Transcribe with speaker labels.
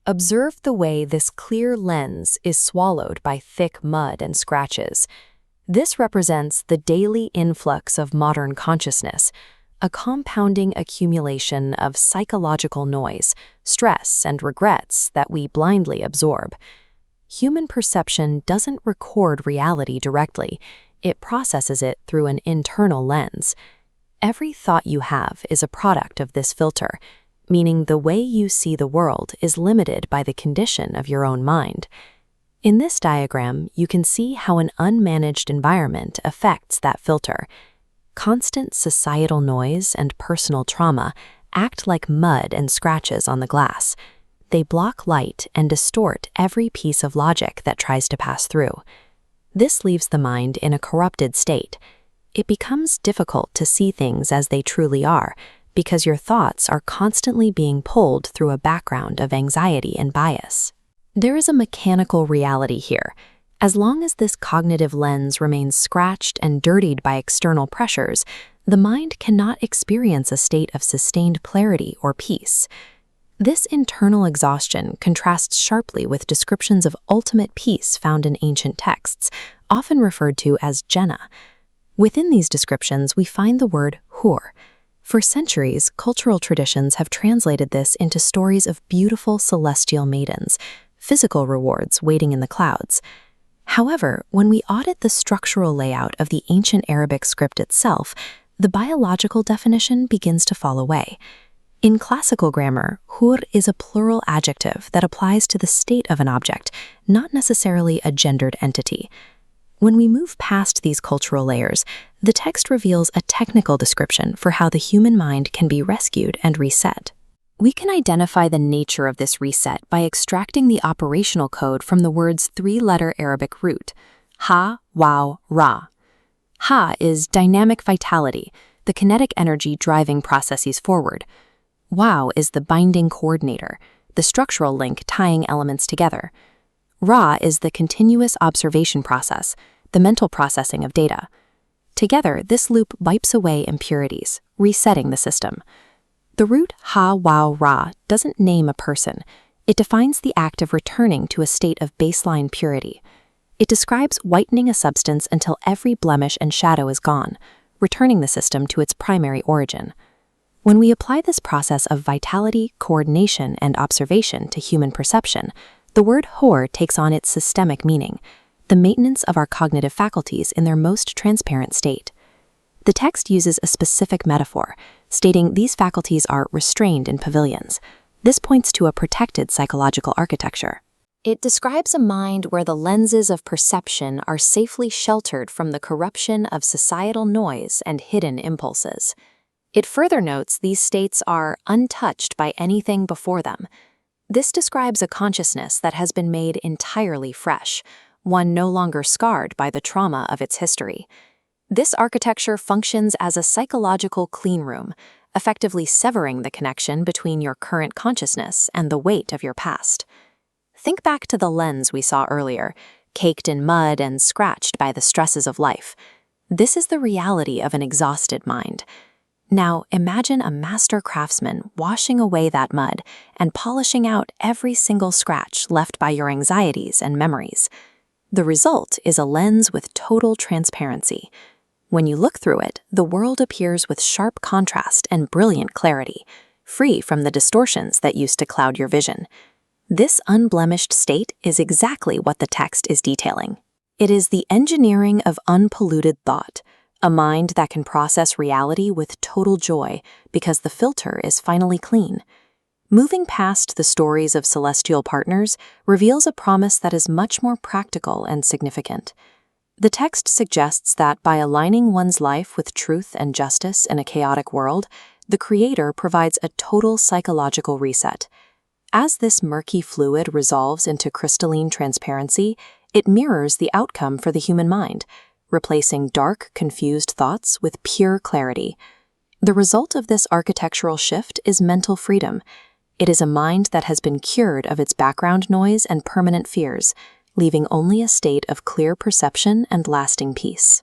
Speaker 1: Observe the way this clear lens is swallowed by thick mud and scratches. This represents the daily influx of modern consciousness, a compounding accumulation of psychological noise, stress, and regrets that we blindly absorb. Human perception doesn't record reality directly, it processes it through an internal lens. Every thought you have is a product of this filter, meaning the way you see the world is limited by the condition of your own mind. In this diagram, you can see how an unmanaged environment affects that filter. Constant societal noise and personal trauma act like mud and scratches on the glass. They block light and distort every piece of logic that tries to pass through. This leaves the mind in a corrupted state. It becomes difficult to see things as they truly are, because your thoughts are constantly being pulled through a background of anxiety and bias. There is a mechanical reality here. As long as this cognitive lens remains scratched and dirtied by external pressures, the mind cannot experience a state of sustained clarity or peace. This internal exhaustion contrasts sharply with descriptions of ultimate peace found in ancient texts, often referred to as Jannah. Within these descriptions, we find the word Hoor. For centuries, cultural traditions have translated this into stories of beautiful celestial maidens, physical rewards waiting in the clouds. However, when we audit the structural layout of the ancient Arabic script itself, the biological definition begins to fall away. In classical grammar, Hoor is a plural adjective that applies to the state of an object, not necessarily a gendered entity. When we move past these cultural layers, the text reveals a technical description for how the human mind can be rescued and reset. We can identify the nature of this reset by extracting the operational code from the word's three-letter Arabic root, Ḥā-Wāw-Rā. Ha is dynamic vitality, the kinetic energy driving processes forward. Wow is the binding coordinator, the structural link tying elements together. Ra is the continuous observation process, the mental processing of data. Together, this loop wipes away impurities, resetting the system. The root Ḥā-Wāw-Rā doesn't name a person. It defines the act of returning to a state of baseline purity. It describes whitening a substance until every blemish and shadow is gone, returning the system to its primary origin. When we apply this process of vitality, coordination, and observation to human perception, the word Hoor takes on its systemic meaning, the maintenance of our cognitive faculties in their most transparent state. The text uses a specific metaphor, stating these faculties are restrained in pavilions. This points to a protected psychological architecture. It describes a mind where the lenses of perception are safely sheltered from the corruption of societal noise and hidden impulses. It further notes these states are untouched by anything before them. This describes a consciousness that has been made entirely fresh, one no longer scarred by the trauma of its history. This architecture functions as a psychological cleanroom, effectively severing the connection between your current consciousness and the weight of your past. Think back to the lens we saw earlier, caked in mud and scratched by the stresses of life. This is the reality of an exhausted mind. Now, imagine a master craftsman washing away that mud and polishing out every single scratch left by your anxieties and memories. The result is a lens with total transparency. When you look through it, the world appears with sharp contrast and brilliant clarity, free from the distortions that used to cloud your vision. This unblemished state is exactly what the text is detailing. It is the engineering of unpolluted thought, a mind that can process reality with total joy because the filter is finally clean. Moving past the stories of celestial partners reveals a promise that is much more practical and significant. The text suggests that by aligning one's life with truth and justice in a chaotic world, the Creator provides a total psychological reset. As this murky fluid resolves into crystalline transparency, it mirrors the outcome for the human mind, replacing dark, confused thoughts with pure clarity. The result of this architectural shift is mental freedom. It is a mind that has been cured of its background noise and permanent fears, leaving only a state of clear perception and lasting peace.